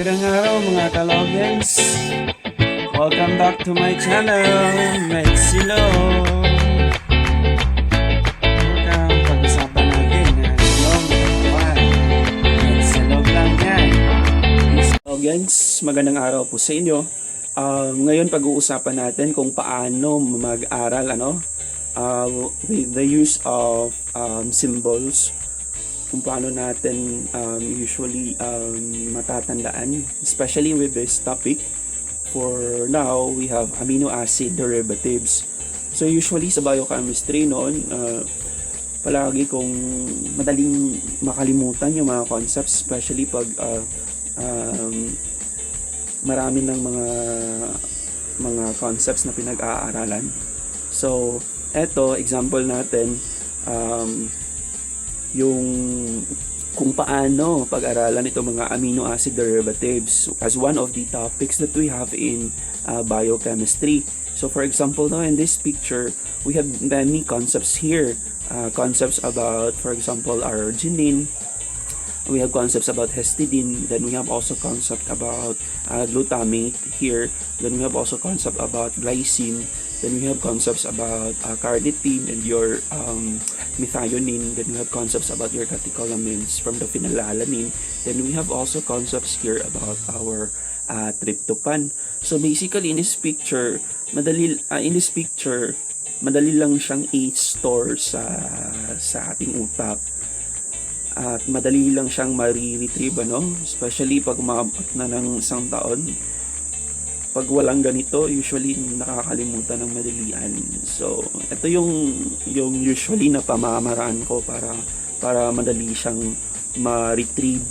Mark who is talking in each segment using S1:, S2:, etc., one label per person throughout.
S1: Magandang araw mga kalogans. Welcome back to my channel, Mexilo. Welcome, pag-usapan natin na silog na Mexilog lang yan. Kalogans, magandang araw po sa inyo. Ngayon pag-uusapan natin kung paano mag-aral with the use of symbols, kung paano natin usually matatandaan, especially with this topic. For now, we have amino acid derivatives. So usually sa biochemistry noon, palagi kong madaling makalimutan yung mga concepts, especially pag marami ng mga concepts na pinag-aaralan. So eto, example natin, yung kung paano pag-aralan itong mga amino acid derivatives as one of the topics that we have in biochemistry. So for example, now in this picture, we have many concepts here. Concepts about, for example, arginine. We have concepts about histidine. Then we have also concept about glutamate here. Then we have also concept about glycine. Then we have concepts about carnitine and your methionine. Then we have concepts about your catecholamines from the phenylalanine. Then we have also concepts here about our tryptophan. So basically in this picture, madali lang siyang i-store sa ating utak. At madali lang siyang ma-retrieve, especially pag umabot na ng isang taon. Pag walang ganito, usually nakakalimutan ng madalian. So ito yung usually na pamamaraan ko para madali siyang ma-retrieve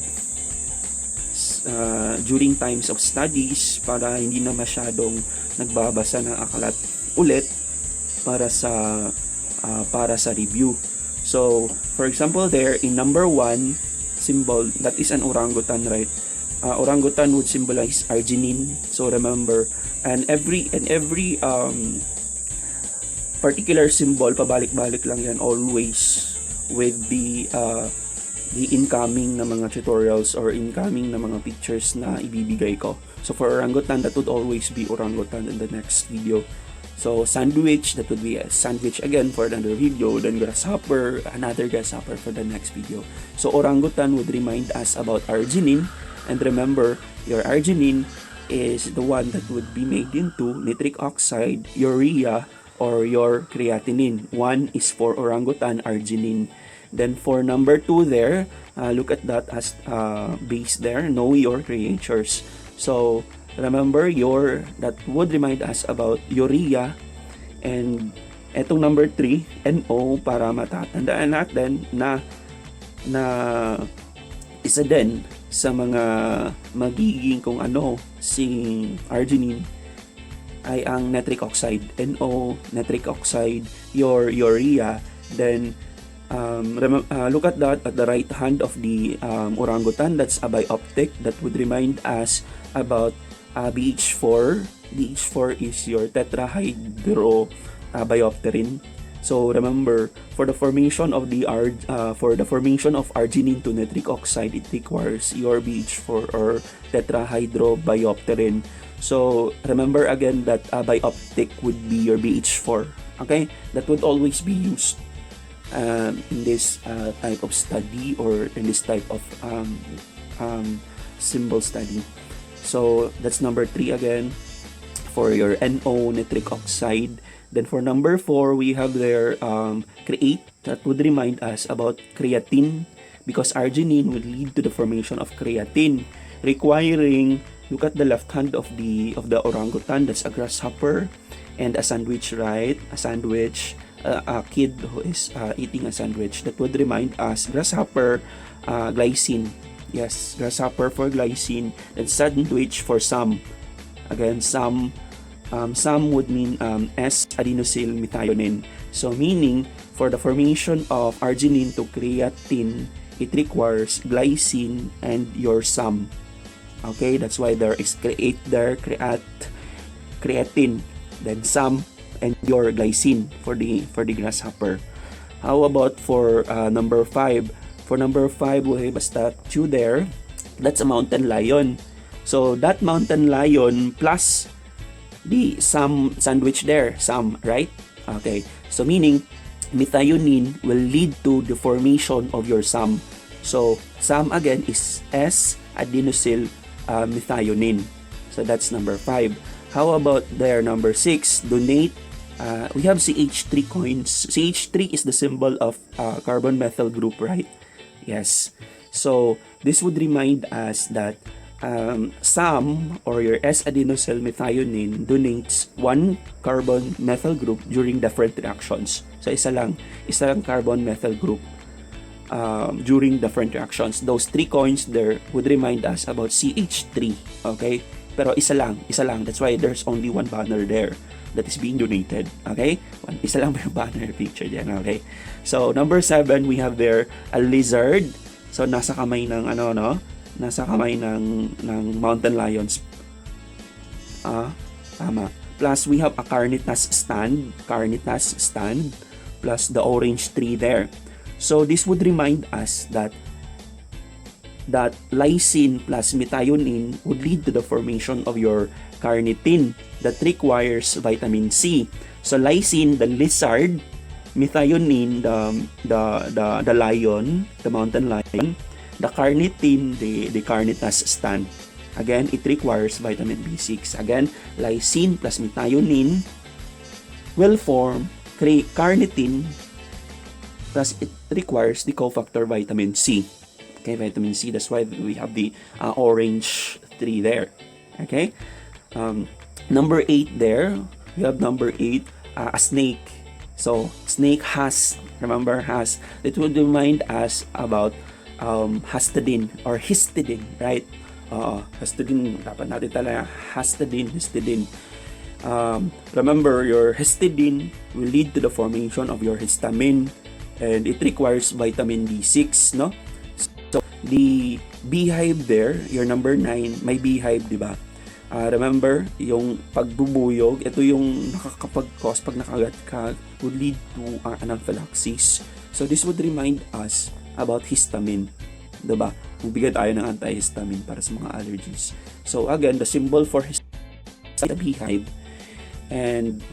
S1: during times of studies, para hindi na masyadong nagbabasa ng aklat ulit para sa review. So for example, there in number 1 symbol, that is an orangutan, right? Orangutan would symbolize arginine. So remember, and every particular symbol, pabalik-balik lang yan always with the incoming na mga tutorials or incoming na mga pictures na ibibigay ko. So for orangutan, that would always be orangutan in the next video. So sandwich, that would be a sandwich again for another video. Then grasshopper, another grasshopper for the next video. So orangutan would remind us about arginine. And remember, your arginine is the one that would be made into nitric oxide, urea, or your creatinine. One is for orangutan, arginine. Then for number 2 there, look at that as base there, know your creatures. So remember, that would remind us about urea. And etong number 3, NO, para matatandaan natin na isa din sa mga magiging kung ano si arginine ay ang nitric oxide. NO, nitric oxide, your urea. Then look at that at the right hand of the orangutan. That's a bioptic that would remind us about BH4. BH4 is your tetrahydrobiopterin. So remember, for the formation of arginine to nitric oxide, it requires your BH4 or tetrahydrobiopterin. So remember again that bioptic would be your BH4. Okay, that would always be used in this type of study or in this type of symbol study. So that's number 3 again for your NO, nitric oxide. Then for number 4, we have their create, that would remind us about creatine, because arginine would lead to the formation of creatine, requiring, look at the left hand of the orangutan, that's a grasshopper and a sandwich, right? A sandwich, a kid who is eating a sandwich. That would remind us grasshopper, glycine. Yes, grasshopper for glycine, and sandwich for some. Again, some would mean S-adenosyl methionine. So meaning, for the formation of arginine to creatine, it requires glycine and your sum. Okay, that's why there is creatine, then sum, and your glycine for the grasshopper. How about for number 5? For number 5, we have a statue there. That's a mountain lion. So that mountain lion plus the some sandwich there, some, right? Okay, so meaning methionine will lead to the formation of your SAM. So SAM again is S-adenosyl methionine. So that's number 5. How about their number 6? Donate. We have CH3 coins. CH3 is the symbol of carbon methyl group, right? Yes. So this would remind us that SAM or your S-adenosyl methionine donates one carbon methyl group during different reactions. So isa lang carbon methyl group during different reactions. Those 3 coins there would remind us about CH3. Okay? Pero isa lang. That's why there's only one banner there that is being donated. Okay? Isa lang may banner picture dyan. Okay? So, number 7, we have there a lizard. So, nasa kamay ng nasa kamay ng mountain lions. Tama. Plus, we have a carnitas stand. Plus the orange tree there. So, this would remind us that lysine plus methionine would lead to the formation of your carnitine that requires vitamin C. So, lysine, the lizard, methionine, the lion, the mountain lion, the carnitine, the carnitas stand. Again, it requires vitamin B6. Again, lysine plus methionine will form carnitine, plus it requires the cofactor vitamin C. Okay, vitamin C. That's why we have the orange tree there. Okay. Number 8 there. We have number 8, a snake. So, snake has, remember has, it would remind us about histidine or histidine, right? Histidine, dapat natin talaga, histidine. Remember, your histidine will lead to the formation of your histamine, and it requires vitamin B6, no? So, the beehive there, your number 9, may beehive, di ba? Remember, yung pagbubuyog, ito yung nakakapag-cause pag nakagat ka, would lead to anaphylaxis. So, this would remind us about histamine. Diba? Magbigay tayo ng antihistamine para sa mga allergies. So, again, the symbol for histamine is the beehive. And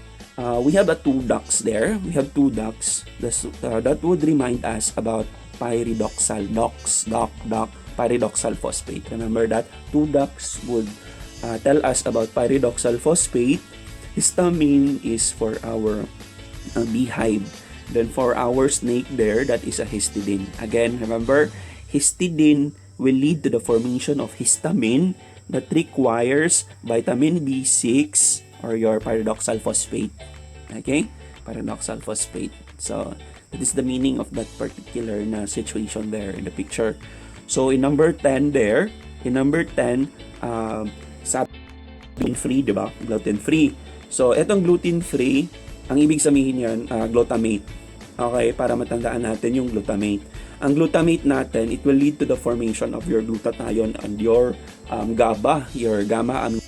S1: we have 2 ducks there. We have 2 ducks. That would remind us about pyridoxal pyridoxal phosphate. Remember that 2 ducks would tell us about pyridoxal phosphate. Histamine is for our beehive. Then for our snake there, that is a histidine. Again, remember, histidine will lead to the formation of histamine that requires vitamin B6 or your pyridoxal phosphate. Okay? Pyridoxal phosphate. So, that is the meaning of that particular na situation there in the picture. So, in number 10 there, gluten-free, di ba? Gluten-free. So, etong gluten-free, ang ibig sabihin yan, glutamate. Okay, para matandaan natin yung glutamate. Ang glutamate natin, it will lead to the formation of your glutathione and your GABA, your gamma amino.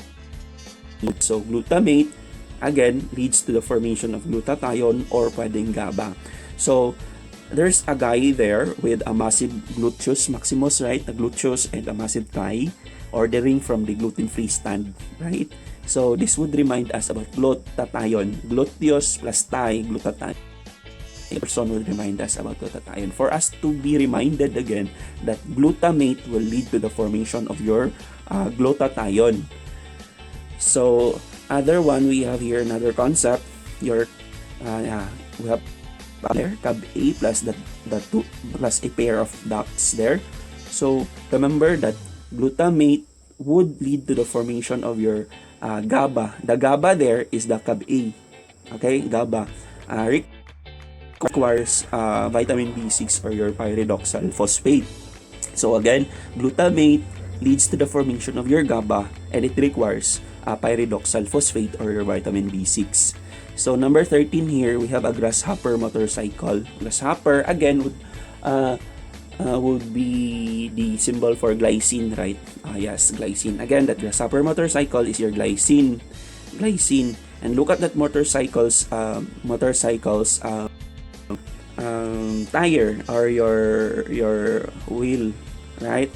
S1: So, glutamate, again, leads to the formation of glutathione or pwedeng GABA. So, there's a guy there with a massive gluteus maximus, right? A gluteus and a massive thigh, ordering from the gluten-free stand, right? So, this would remind us about glutathione. Gluteus plus thigh, glutathione. A person will remind us about glutathione. For us to be reminded again that glutamate will lead to the formation of your glutathione. So, other one, we have here another concept. We have there, cab A plus the 2 plus a pair of ducts there. So, remember that glutamate would lead to the formation of your GABA. The GABA there is the cab A. Okay, GABA requires vitamin B6 or your pyridoxal phosphate. So again, glutamate leads to the formation of your GABA, and it requires pyridoxal phosphate or your vitamin B6. So number 13 here, we have a grasshopper motorcycle. Grasshopper again would be the symbol for glycine, right? Yes, glycine. Again, that grasshopper motorcycle is your glycine. And look at that motorcycle's tire or your wheel, right?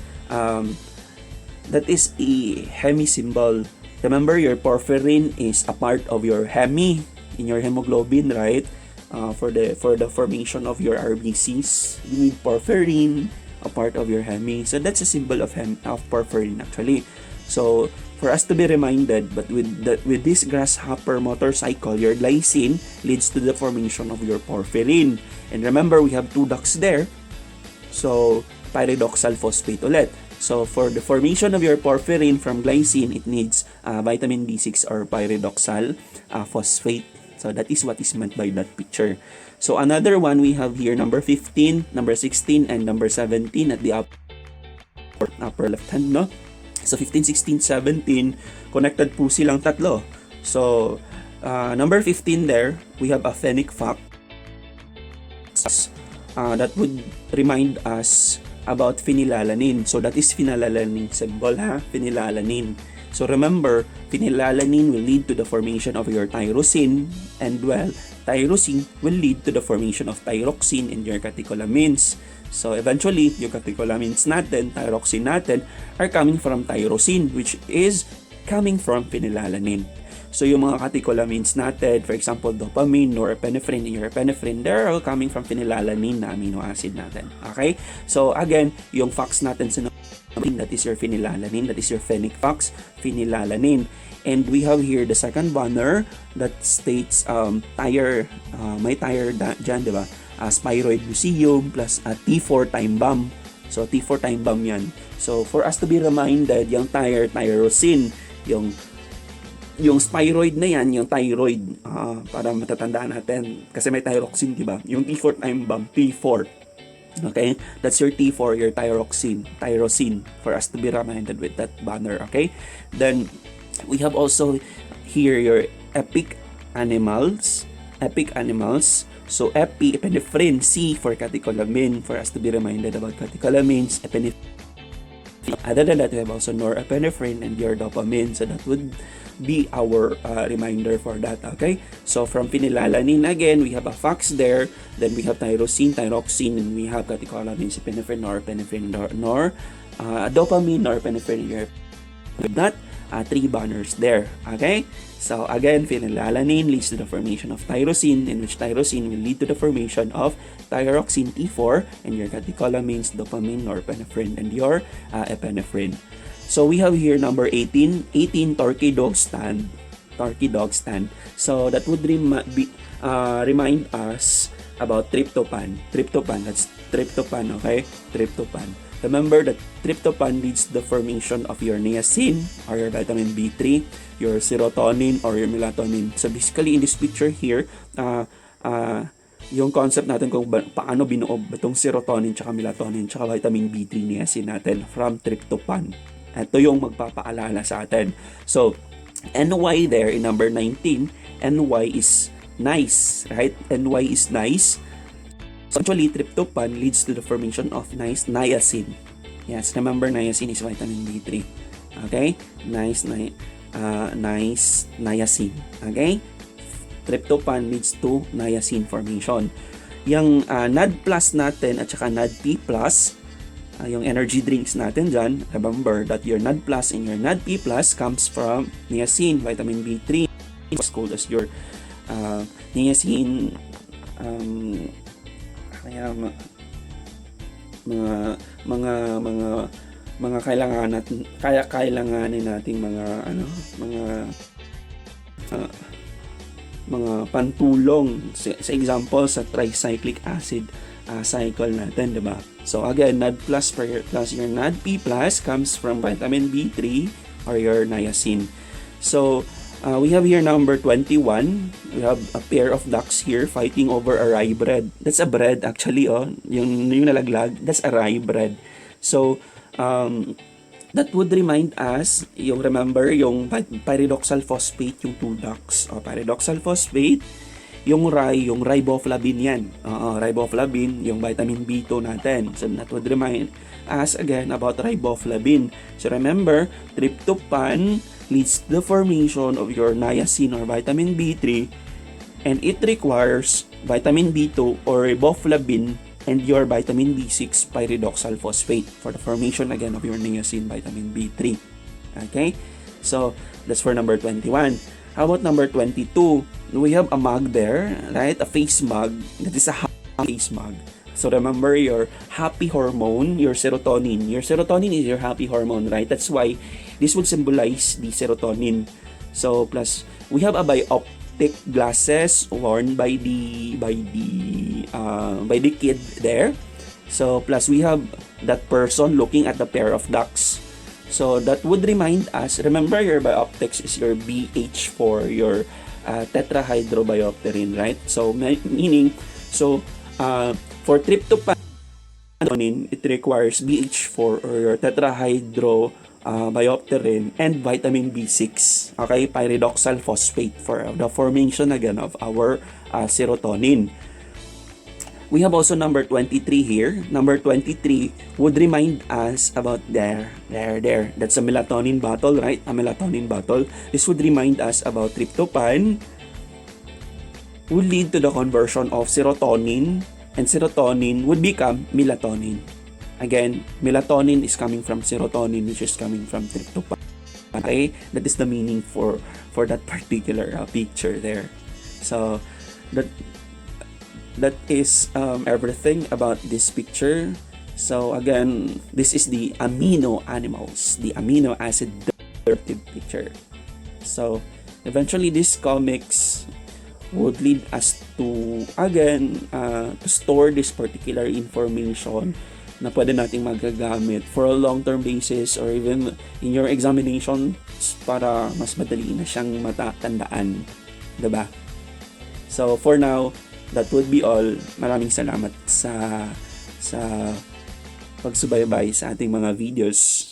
S1: that is a hemi symbol. Remember, your porphyrin is a part of your hemi in your hemoglobin, right? For the formation of your RBCs, you need porphyrin, a part of your hemi. So that's a symbol of porphyrin actually. So for us to be reminded, but with this grasshopper motorcycle, your glycine leads to the formation of your porphyrin. And remember, we have two ducts there. So pyridoxal phosphate ulit. So for the formation of your porphyrin from glycine, it needs vitamin B6 or pyridoxal phosphate. So that is what is meant by that picture. So another one we have here, number 15, number 16, and number 17 at the upper left hand, no? So 15, 16, 17, connected po silang tatlo. So number 15 there, we have a phenic fact that would remind us about phenylalanine. So that is phenylalanine symbol, ha? Phenylalanine. So remember, phenylalanine will lead to the formation of your tyrosine, and well, tyrosine will lead to the formation of thyroxine in your catecholamines. So eventually, yung catecholamines natin, thyroxine natin, are coming from tyrosine, which is coming from phenylalanine. So yung mga catecholamines natin, for example, dopamine, norepinephrine, and norepinephrine, they're all coming from phenylalanine na amino acid natin. Okay? So again, yung facts natin sa that is your phenylalanine, that is your phenic facts, phenylalanine. And we have here the second banner that states may tire dyan, di ba? Spiroid lucium plus T4 time bomb. So T4 time bomb yan. So for us to be reminded, yung tyrosine, yung spiroid na yan, yung thyroid, para matatandaan natin, kasi may thyroxine, di ba? Yung T4 time bomb, T4. Okay, that's your T4, your tyrosine, for us to be reminded with that banner. Okay, then we have also here your epic animals. So epinephrine, C for catecholamine, for us to be reminded about catecholamines, epinephrine. Other than that, we have also norepinephrine and your dopamine. So that would be our reminder for that. Okay, so from phenylalanine again, we have a fax there. Then we have tyrosine, thyroxine, and we have catecholamines, epinephrine, norepinephrine, dopamine, norepinephrine. With that, 3 banners there. Okay, so again, phenylalanine leads to the formation of tyrosine, in which tyrosine will lead to the formation of thyroxine, T4, and your catecholamines, dopamine, norepinephrine, and your epinephrine. So we have here number 18, Turkey dog stand. So that would remind us about tryptophan. That's tryptophan, okay? Tryptophan. Remember that tryptophan leads to the formation of your niacin or your vitamin B3, your serotonin or your melatonin. So basically in this picture here, yung concept natin kung paano binuo itong serotonin tsaka melatonin tsaka vitamin B3 niacin natin from tryptophan. Ito yung magpapaalala sa atin. So, NY there in number 19, NY is nice, right? NY is nice. So actually, tryptophan leads to the formation of niacin. Yes, remember niacin is vitamin B3. Okay? Niacin. Okay? Tryptophan leads to niacin formation. Yung NAD plus natin at saka NAD P plus, yung energy drinks natin dyan, remember that your NAD plus and your NAD P plus comes from niacin, vitamin B3. It's called as your niacin, kaya mga kailanganin nating mga pantulong sa example sa tricyclic acid cycle natin, diba? So again, NAD plus your NAD P plus comes from vitamin B3 or your niacin. So we have here number 21. We have a pair of ducks here fighting over a rye bread. That's a bread actually, yung nalaglag, that's a rye bread. So that would remind us, remember yung pyridoxal phosphate, yung 2 ducks. Pyridoxal phosphate, yung riboflavin yan. Riboflavin, yung vitamin B2 natin. So that would remind us again about riboflavin. So remember, tryptophan leads to the formation of your niacin or vitamin B3, and it requires vitamin B2 or riboflavin and your vitamin B6 pyridoxal phosphate for the formation again of your niacin vitamin B3. Okay? So, that's for number 21. How about number 22? We have a mug there, right? A face mug. That is a face mug. So, remember your happy hormone, your serotonin. Your serotonin is your happy hormone, right? That's why this would symbolize the serotonin. So, plus, we have a bioptic glasses worn by the kid there. So, plus we have that person looking at the pair of ducks. So, that would remind us, remember your bioptics is your BH4, your tetrahydrobiopterin, right? So, meaning, so, for tryptophan, it requires BH4 or your tetrahydrobiopterin and vitamin B6, okay, pyridoxal phosphate for the formation again of our serotonin. We have also number 23 here. Number 23 would remind us about there. That's a melatonin bottle, right? A melatonin bottle. This would remind us about tryptophan would lead to the conversion of serotonin, and serotonin would become melatonin. Again, melatonin is coming from serotonin, which is coming from tryptophan. Okay? That is the meaning for that particular picture there. So, that is everything about this picture. So again, this is the amino animals, the amino acid derivative picture. So eventually these comics would lead us to again to store this particular information na pwede nating magagamit for a long-term basis or even in your examinations para mas madali na siyang matatandaan, diba? So for now, that would be all. Maraming salamat sa pagsubaybay sa ating mga videos.